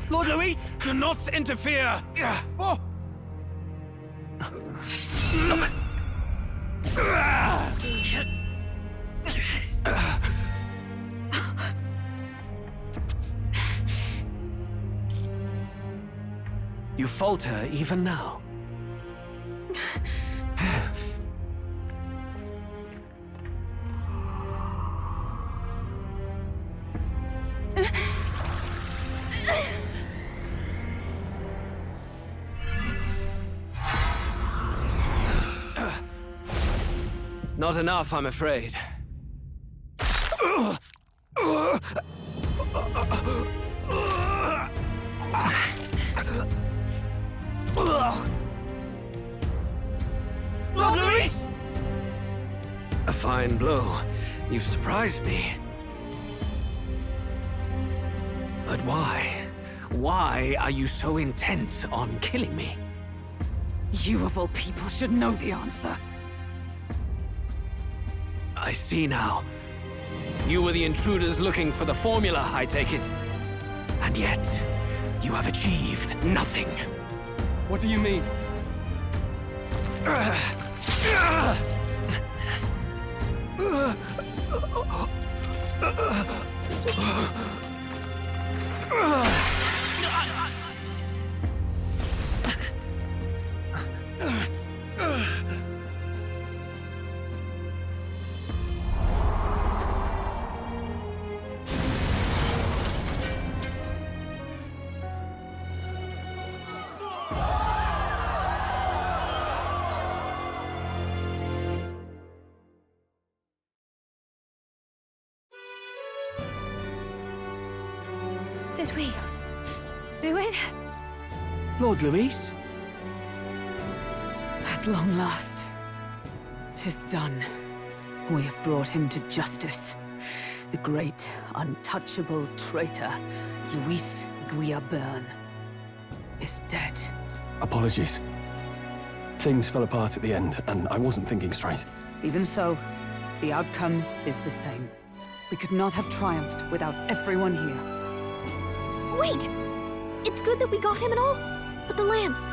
Lord Luis, do not interfere! Oh. You falter even now. Not enough, I'm afraid. Lord Luis! A fine blow. You've surprised me. But why? Why are you so intent on killing me? You of all people should know the answer. I see now. You were the intruders looking for the formula, I take it. And yet, you have achieved nothing. What do you mean? Did we do it? Lord Luis? At long last, 'tis done. We have brought him to justice. The great, untouchable traitor, Luis Guillaburn, is dead. Apologies. Things fell apart at the end, and I wasn't thinking straight. Even so, the outcome is the same. We could not have triumphed without everyone here. Wait! It's good that we got him and all, but the lance...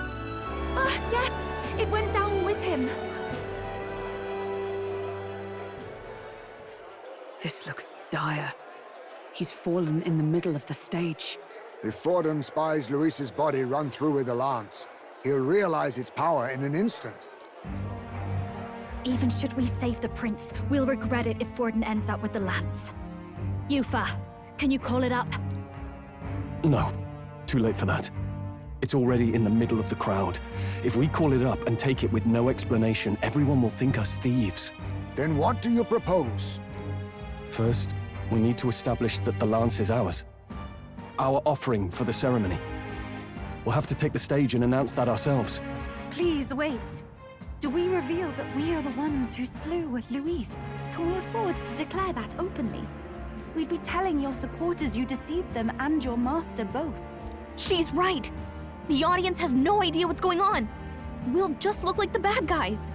Yes! It went down with him! This looks dire. He's fallen in the middle of the stage. If Forden spies Luis's body run through with a lance, he'll realize its power in an instant. Even should we save the prince, we'll regret it if Forden ends up with the lance. Yufa, can you call it up? No. Too late for that. It's already in the middle of the crowd. If we call it up and take it with no explanation, everyone will think us thieves. Then what do you propose? First, we need to establish that the lance is ours. Our offering for the ceremony. We'll have to take the stage and announce that ourselves. Please, wait. Do we reveal that we are the ones who slew Luis? Can we afford to declare that openly? We'd be telling your supporters you deceived them and your master both. She's right! The audience has no idea what's going on! We'll just look like the bad guys.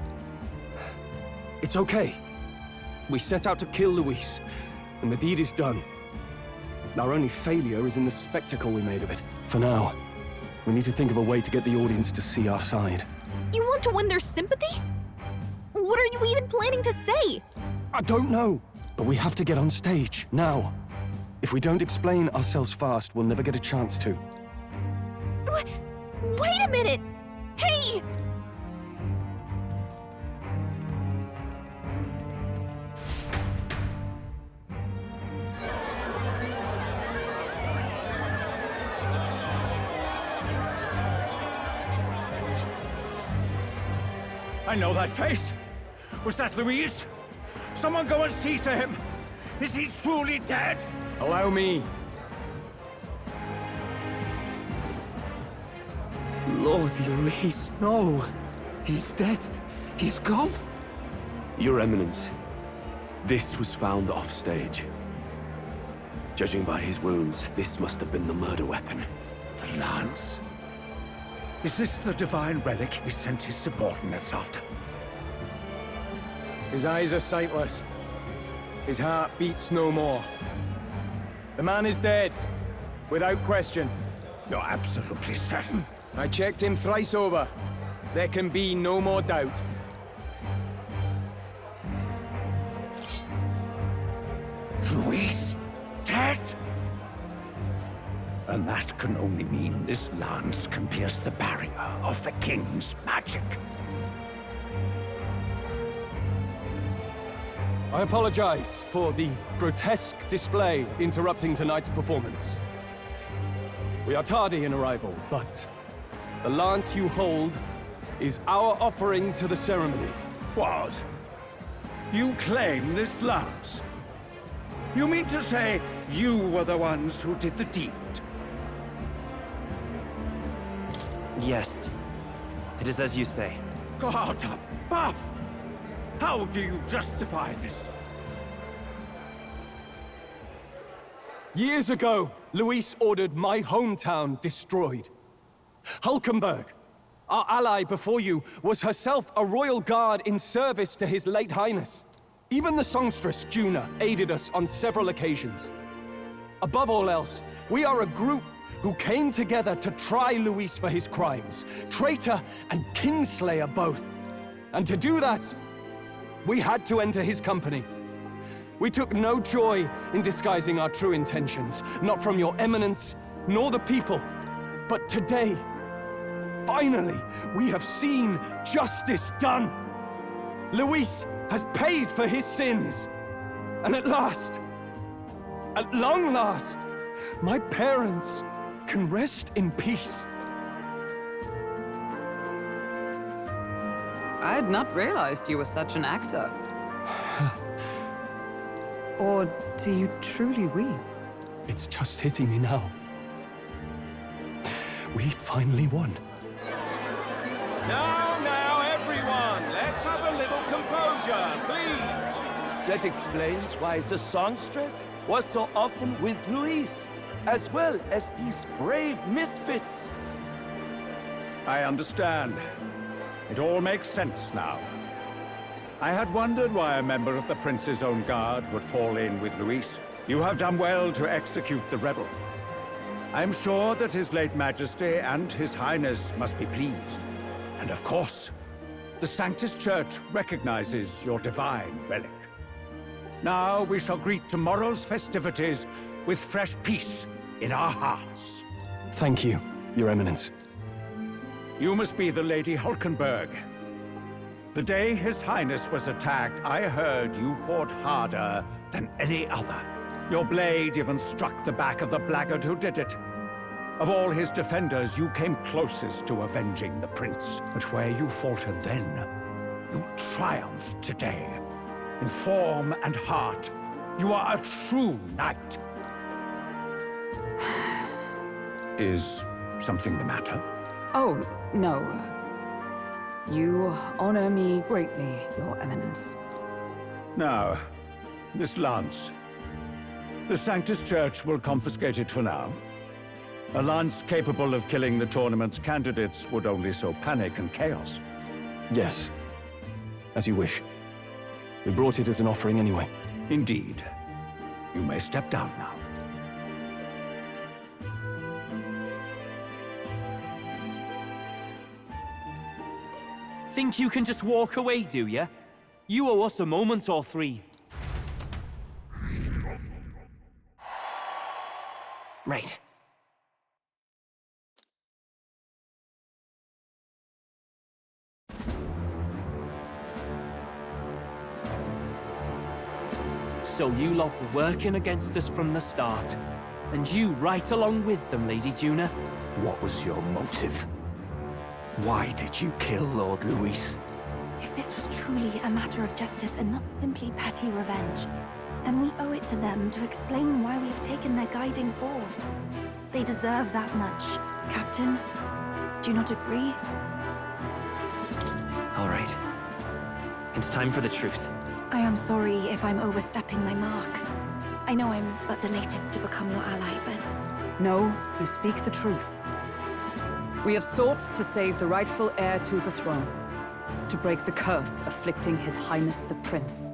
It's okay. We set out to kill Luis, and the deed is done. Our only failure is in the spectacle we made of it. For now, we need to think of a way to get the audience to see our side. You want to win their sympathy? What are you even planning to say? I don't know, but we have to get on stage, now. If we don't explain ourselves fast, we'll never get a chance to. Wait a minute! Hey! I know that face. Was that Luis? Someone go and see to him. Is he truly dead? Allow me. Lord Luis, no. He's dead. He's gone. Your Eminence, this was found off-stage. Judging by his wounds, this must have been the murder weapon. The lance? Is this the divine relic he sent his subordinates after? His eyes are sightless. His heart beats no more. The man is dead. Without question. You're absolutely certain? I checked him thrice over. There can be no more doubt. Luis? Dead? And that can only mean this lance can pierce the barrier of the king's magic. I apologize for the grotesque display interrupting tonight's performance. We are tardy in arrival, but the lance you hold is our offering to the ceremony. What? You claim this lance? You mean to say you were the ones who did the deed? Yes. It is as you say. God above! How do you justify this? Years ago, Luis ordered my hometown destroyed. Hulkenberg, our ally before you, was herself a royal guard in service to his late highness. Even the songstress, Juna, aided us on several occasions. Above all else, we are a group who came together to try Luis for his crimes, traitor and kingslayer both. And to do that, we had to enter his company. We took no joy in disguising our true intentions, not from your eminence, nor the people. But today, finally, we have seen justice done. Luis has paid for his sins. And at last, at long last, my parents can rest in peace. I had not realized you were such an actor. Or do you truly weep? It's just hitting me now. We finally won. Now, everyone, let's have a little composure, please. That explains why the songstress was so often with Luis, as well as these brave misfits. I understand. It all makes sense now. I had wondered why a member of the Prince's own guard would fall in with Luis. You have done well to execute the rebel. I am sure that His late Majesty and His Highness must be pleased. And of course, the Sanctus Church recognizes your divine relic. Now we shall greet tomorrow's festivities with fresh peace in our hearts. Thank you, Your Eminence. You must be the Lady Hulkenberg. The day His Highness was attacked, I heard you fought harder than any other. Your blade even struck the back of the blackguard who did it. Of all his defenders, you came closest to avenging the prince. But where you faltered then, you triumphed today. In form and heart, you are a true knight. Is something the matter? Oh, no. You honor me greatly, Your Eminence. Now, this lance. The Sanctus Church will confiscate it for now. A lance capable of killing the tournament's candidates would only sow panic and chaos. Yes, as you wish. We brought it as an offering anyway. Indeed. You may step down now. Think you can just walk away, do ya? You owe us a moment or three. Right. So you lot were working against us from the start. And you right along with them, Lady Juna. What was your motive? Why did you kill Lord Luis? If this was truly a matter of justice and not simply petty revenge, then we owe it to them to explain why we have taken their guiding force. They deserve that much. Captain, do you not agree? All right. It's time for the truth. I am sorry if I'm overstepping my mark. I know I'm but the latest to become your ally, but... No, you speak the truth. We have sought to save the rightful heir to the throne, to break the curse afflicting His Highness the Prince.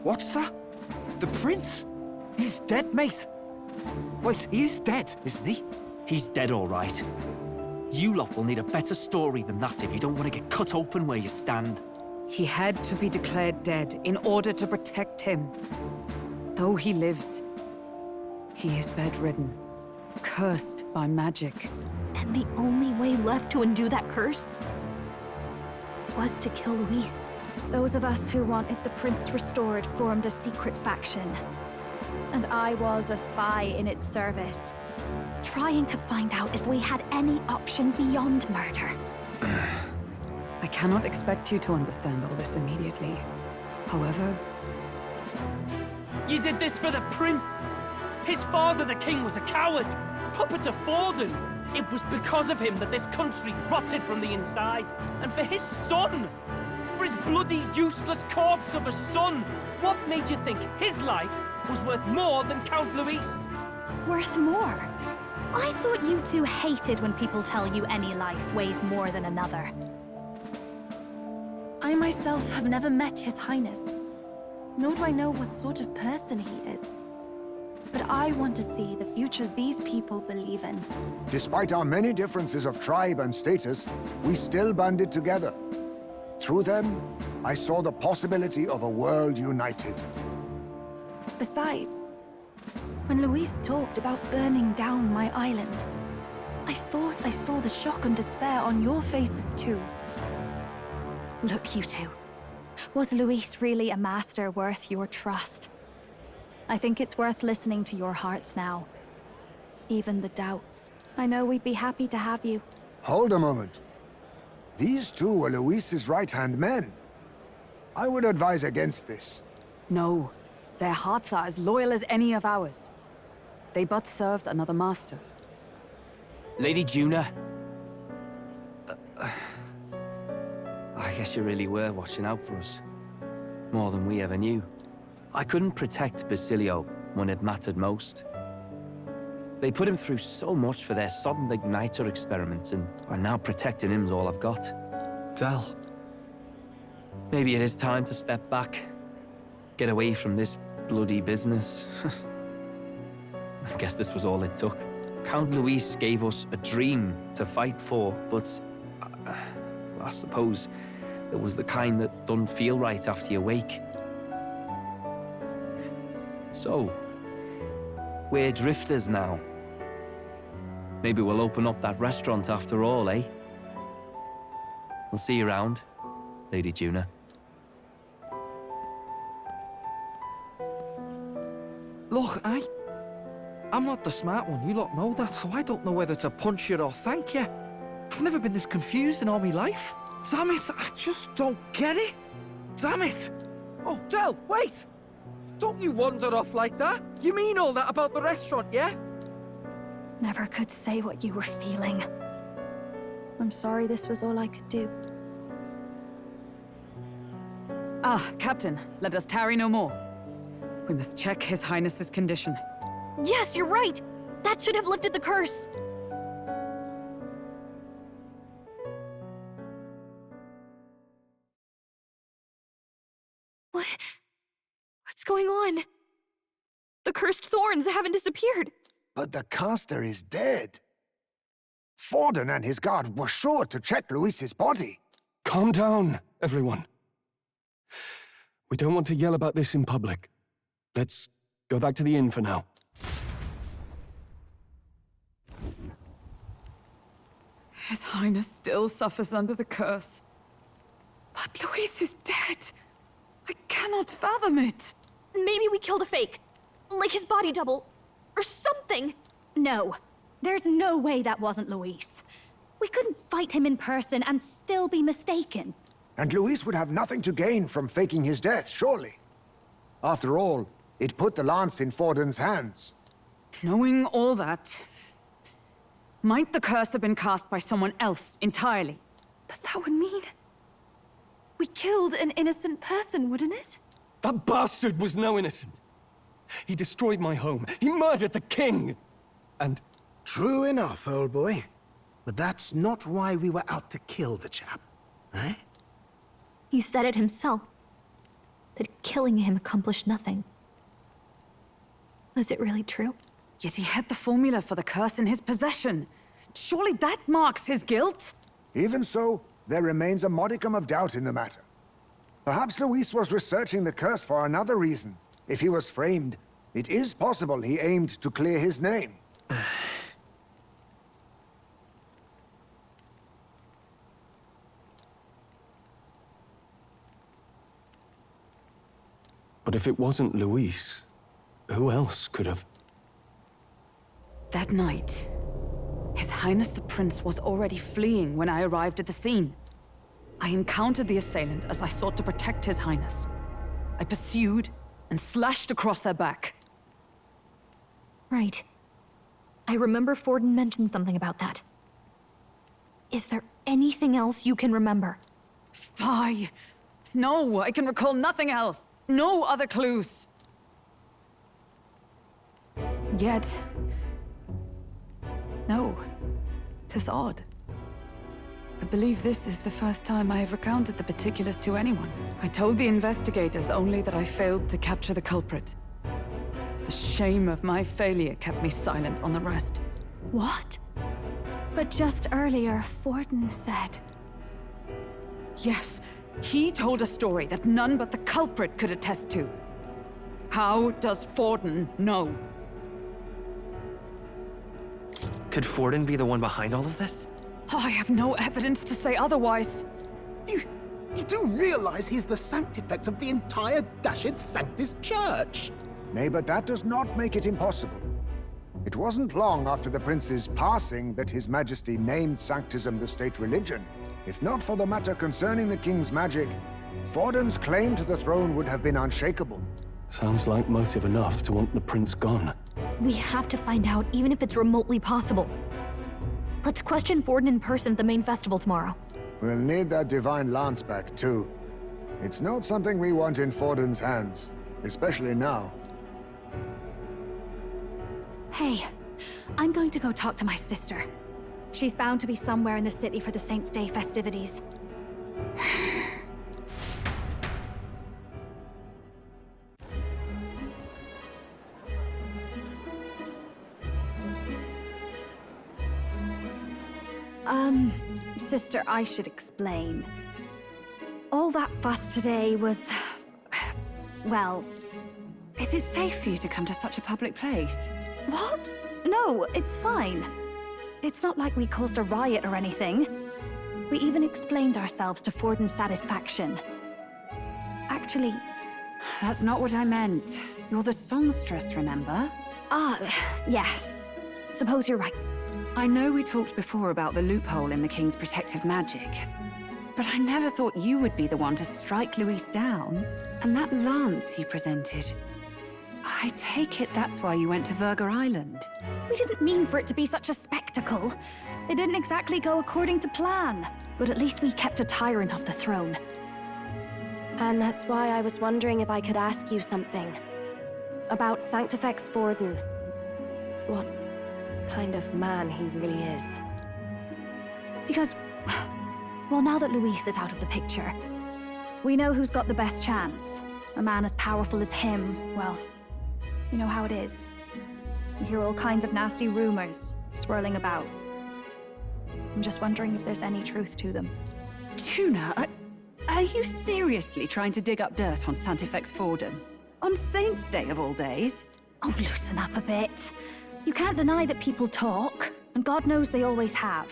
What's that? The prince? He's dead, mate. Wait, he is dead, isn't he? He's dead, all right. You lot will need a better story than that if you don't want to get cut open where you stand. He had to be declared dead in order to protect him. Though he lives, he is bedridden, cursed by magic. And the only way left to undo that curse was to kill Luis. Those of us who wanted the prince restored formed a secret faction. And I was a spy in its service, trying to find out if we had any option beyond murder. I cannot expect you to understand all this immediately. However, You did this for the prince! His father, the king, was a coward, a puppet of Forden. It was because of him that this country rotted from the inside. And for his son! For his bloody, useless corpse of a son! What made you think his life was worth more than Count Luis? Worth more? I thought you two hated when people tell you any life weighs more than another. I myself have never met His Highness, nor do I know what sort of person he is. But I want to see the future these people believe in. Despite our many differences of tribe and status, we still banded together. Through them, I saw the possibility of a world united. Besides, when Luis talked about burning down my island, I thought I saw the shock and despair on your faces too. Look, you two. Was Luis really a master worth your trust? I think it's worth listening to your hearts now. Even the doubts. I know we'd be happy to have you. Hold a moment. These two were Luis's right-hand men. I would advise against this. no. Their hearts are as loyal as any of ours. They but served another master. Lady Juna. I guess you really were watching out for us. More than we ever knew. I couldn't protect Basilio when it mattered most. They put him through so much for their sudden igniter experiments, and now protecting him's all I've got. Del. Maybe it is time to step back. Get away from this bloody business. I guess this was all it took. Count Luis gave us a dream to fight for, but I suppose it was the kind that doesn't feel right after you wake. So, we're drifters now. Maybe we'll open up that restaurant after all, eh? We'll see you around, Lady Juna. Look, I'm not the smart one, you lot know that, so I don't know whether to punch you or thank you. I've never been this confused in all my life. Damn it, I just don't get it. Damn it! Oh, Del, wait! Don't you wander off like that? You mean all that about the restaurant, yeah? Never could say what you were feeling. I'm sorry this was all I could do. Ah, Captain, let us tarry no more. We must check His Highness's condition. Yes, you're right! That should have lifted the curse! What's going on? The cursed thorns haven't disappeared. But the caster is dead. Forden and his guard were sure to check Luis's body. Calm down, everyone. We don't want to yell about this in public. Let's go back to the inn for now. His Highness still suffers under the curse. But Luis is dead. I cannot fathom it. Maybe we killed a fake. Like his body double. Or something. No. There's no way that wasn't Luis. We couldn't fight him in person and still be mistaken. And Luis would have nothing to gain from faking his death, surely. After all, it put the lance in Forden's hands. Knowing all that, might the curse have been cast by someone else entirely? But that would mean we killed an innocent person, wouldn't it? That bastard was no innocent. He destroyed my home. He murdered the king. And True enough, old boy. But that's not why we were out to kill the chap, eh? He said it himself. That killing him accomplished nothing. Was it really true? Yet he had the formula for the curse in his possession. Surely that marks his guilt? Even so, there remains a modicum of doubt in the matter. Perhaps Luis was researching the curse for another reason. If he was framed, it is possible he aimed to clear his name. But if it wasn't Luis, who else could have... That night, His Highness the Prince was already fleeing when I arrived at the scene. I encountered the assailant as I sought to protect His Highness. I pursued and slashed across their back. Right. I remember Forden mentioned something about that. Is there anything else you can remember? Fie! No, I can recall nothing else. No other clues. Yet... no. 'Tis odd. I believe this is the first time I have recounted the particulars to anyone. I told the investigators only that I failed to capture the culprit. The shame of my failure kept me silent on the rest. What? But just earlier, Forden said... Yes, he told a story that none but the culprit could attest to. How does Forden know? Could Forden be the one behind all of this? Oh, I have no evidence to say otherwise. You do realize he's the sanctifex of the entire Dashed Sanctus Church? Nay, but that does not make it impossible. It wasn't long after the prince's passing that His Majesty named Sanctism the state religion. If not for the matter concerning the king's magic, Forden's claim to the throne would have been unshakable. Sounds like motive enough to want the prince gone. We have to find out, even if it's remotely possible. Let's question Forden in person at the main festival tomorrow. We'll need that divine lance back, too. It's not something we want in Forden's hands, especially now. Hey, I'm going to go talk to my sister. She's bound to be somewhere in the city for the Saints' Day festivities. Sister, I should explain. All that fuss today was... well... Is it safe for you to come to such a public place? What? No, it's fine. It's not like we caused a riot or anything. We even explained ourselves to Forden's satisfaction. Actually... That's not what I meant. You're the songstress, remember? Yes. Suppose you're right. I know we talked before about the loophole in the King's protective magic, but I never thought you would be the one to strike Luis down. And that lance you presented... I take it that's why you went to Verga Island. We didn't mean for it to be such a spectacle. It didn't exactly go according to plan. But at least we kept a tyrant off the throne. And that's why I was wondering if I could ask you something. About Sanctifex Forden. What kind of man he really is. Because, well, now that Luis is out of the picture, we know who's got the best chance. A man as powerful as him, well, you know how it is. You hear all kinds of nasty rumors swirling about. I'm just wondering if there's any truth to them. Tuna, are you seriously trying to dig up dirt on Sanctifex Forden? On Saints' Day of all days? Oh, loosen up a bit. You can't deny that people talk, and God knows they always have.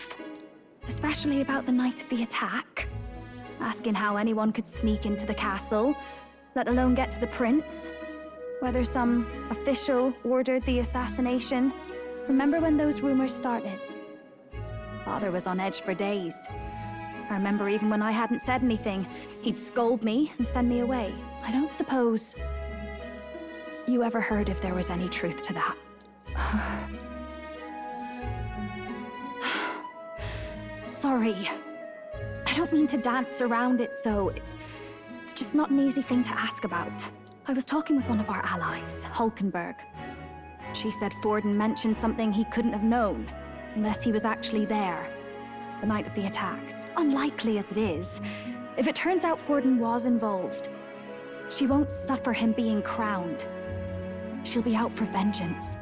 Especially about the night of the attack. Asking how anyone could sneak into the castle, let alone get to the prince. Whether some official ordered the assassination. Remember when those rumors started? Father was on edge for days. I remember even when I hadn't said anything, he'd scold me and send me away. I don't suppose you ever heard if there was any truth to that. Sorry. I don't mean to dance around it, so... It's just not an easy thing to ask about. I was talking with one of our allies, Hulkenberg. She said Forden mentioned something he couldn't have known, unless he was actually there, the night of the attack. Unlikely as it is, if it turns out Forden was involved, she won't suffer him being crowned. She'll be out for vengeance.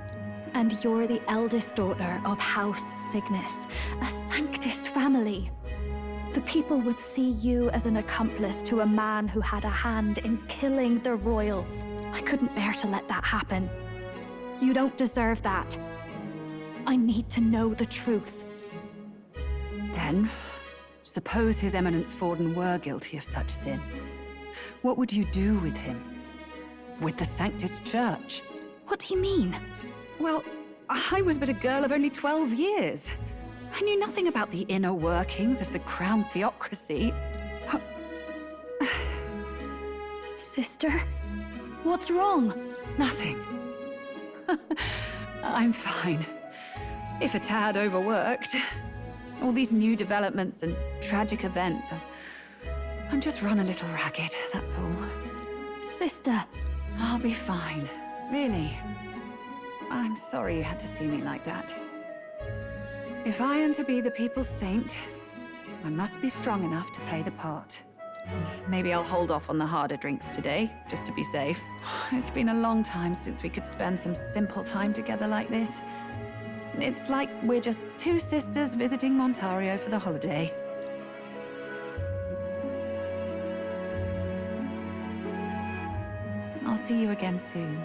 And you're the eldest daughter of House Cygnus, a Sanctist family. The people would see you as an accomplice to a man who had a hand in killing the royals. I couldn't bear to let that happen. You don't deserve that. I need to know the truth. Then, suppose His Eminence Forden were guilty of such sin. What would you do with him? With the Sanctist Church? What do you mean? Well, I was but a girl of only 12 years. I knew nothing about the inner workings of the crown theocracy. Sister, what's wrong? Nothing. I'm fine. If a tad overworked. All these new developments and tragic events. I'm just run a little ragged, that's all. Sister. I'll be fine. Really. I'm sorry you had to see me like that. If I am to be the people's saint, I must be strong enough to play the part. Maybe I'll hold off on the harder drinks today, just to be safe. It's been a long time since we could spend some simple time together like this. It's like we're just two sisters visiting Montario for the holiday. I'll see you again soon.